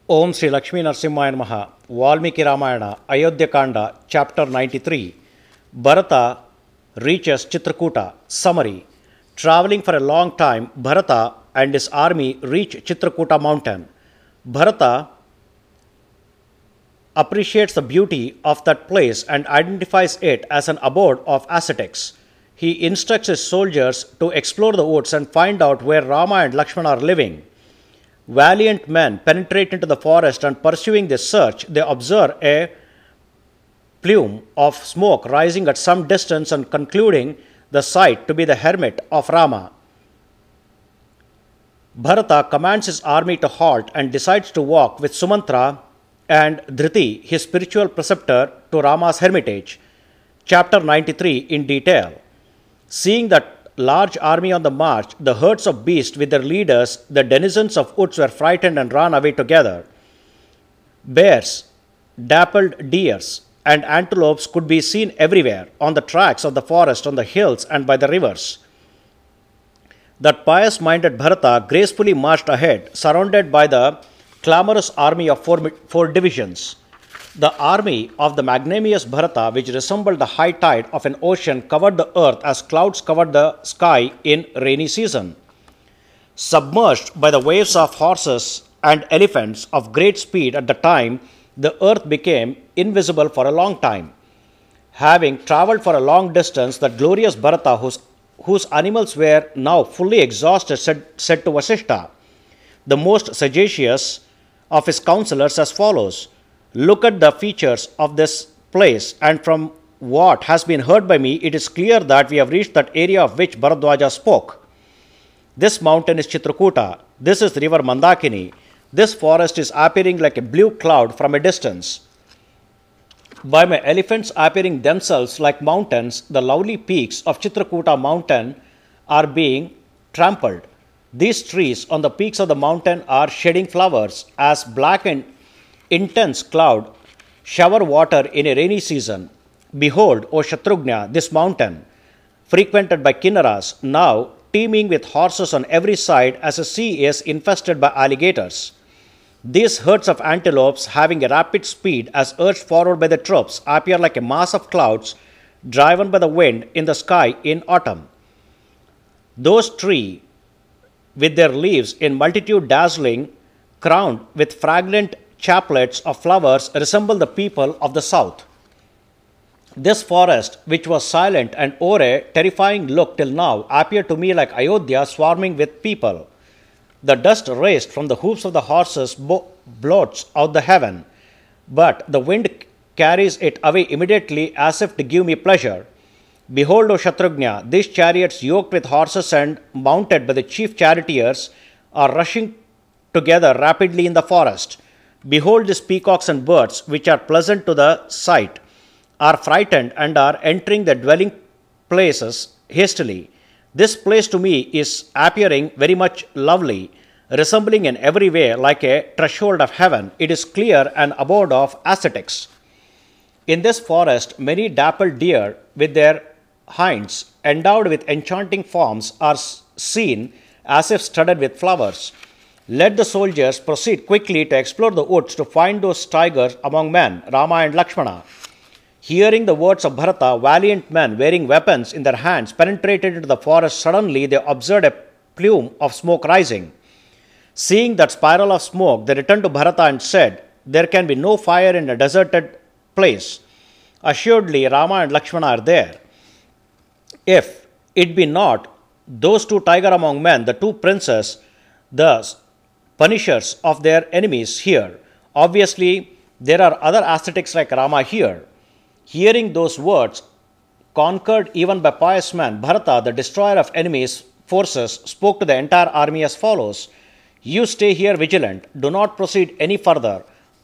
Om Sri Lakshmi Narsimhaya Namaha, Valmiki Ramayana, Ayodhya Kanda, Chapter 93. Bharata reaches Chitrakuta. Summary. Traveling for a long time, Bharata and his army reach Chitrakuta mountain. Bharata appreciates the beauty of that place and identifies it as an abode of ascetics. He instructs his soldiers to explore the woods and find out where Rama and Lakshmana are living. Valiant men penetrate into the forest, and pursuing this search, they observe a plume of smoke rising at some distance and concluding the sight to be the hermit of Rama. Bharata commands his army to halt and decides to walk with Sumantra and Dhriti, his spiritual preceptor, to Rama's hermitage. Chapter 93 in detail. Seeing that large army on the march, the herds of beasts with their leaders, the denizens of woods were frightened and ran away together. Bears, dappled deers, and antelopes could be seen everywhere, on the tracks of the forest, on the hills, and by the rivers. That pious-minded Bharata gracefully marched ahead, surrounded by the clamorous army of four divisions. The army of the magnanimous Bharata, which resembled the high tide of an ocean, covered the earth as clouds covered the sky in rainy season. Submerged by the waves of horses and elephants of great speed at the time, the earth became invisible for a long time. Having travelled for a long distance, the glorious Bharata, whose animals were now fully exhausted, said to Vasishtha, the most sagacious of his counselors, as follows: "Look at the features of this place, and from what has been heard by me, it is clear that we have reached that area of which Bharadwaja spoke. This mountain is Chitrakuta. This is the river Mandakini. This forest is appearing like a blue cloud from a distance. By my elephants appearing themselves like mountains, the lovely peaks of Chitrakuta mountain are being trampled. These trees on the peaks of the mountain are shedding flowers as black and intense cloud shower water in a rainy season. Behold, O Shatrugna, this mountain, frequented by Kinnaras, now teeming with horses on every side as a sea is infested by alligators. These herds of antelopes, having a rapid speed as urged forward by the troops, appear like a mass of clouds driven by the wind in the sky in autumn. Those trees, with their leaves in multitude dazzling, crowned with fragrant chaplets of flowers, resemble the people of the south. This forest, which was silent and wore a terrifying look till now, appeared to me like Ayodhya swarming with people. The dust raised from the hoofs of the horses blots out the heaven, but the wind carries it away immediately as if to give me pleasure. Behold, O Shatrugna, these chariots yoked with horses and mounted by the chief charioteers are rushing together rapidly in the forest. Behold, these peacocks and birds, which are pleasant to the sight, are frightened and are entering their dwelling places hastily. This place to me is appearing very much lovely, resembling in every way like a threshold of heaven. It is clear an abode of ascetics. In this forest, many dappled deer with their hinds endowed with enchanting forms are seen as if studded with flowers. Let the soldiers proceed quickly to explore the woods to find those tigers among men, Rama and Lakshmana." Hearing the words of Bharata, valiant men wearing weapons in their hands penetrated into the forest. Suddenly they observed a plume of smoke rising. Seeing that spiral of smoke, they returned to Bharata and said, "There can be no fire in a deserted place. Assuredly, Rama and Lakshmana are there. If it be not those two tigers among men, the two princes, the punishers of their enemies here. Obviously, there are other ascetics like Rama here." Hearing those words, conquered even by pious men, Bharata, the destroyer of enemies' forces, spoke to the entire army as follows: "You stay here vigilant. Do not proceed any further.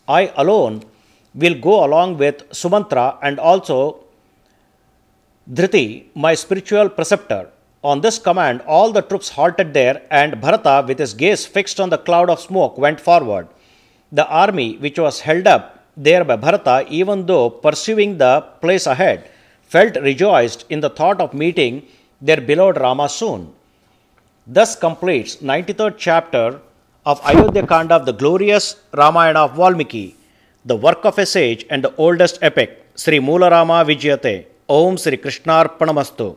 I alone will go along with Sumantra and also Dhriti, my spiritual preceptor." On this command, all the troops halted there, and Bharata, with his gaze fixed on the cloud of smoke, went forward. The army, which was held up there by Bharata, even though pursuing the place ahead, felt rejoiced in the thought of meeting their beloved Rama soon. Thus completes 93rd chapter of Ayodhya Kanda of the glorious Ramayana of Valmiki, the work of a sage and the oldest epic, Sri Moola Rama Vijayate. Om Sri Krishnarpanamastu.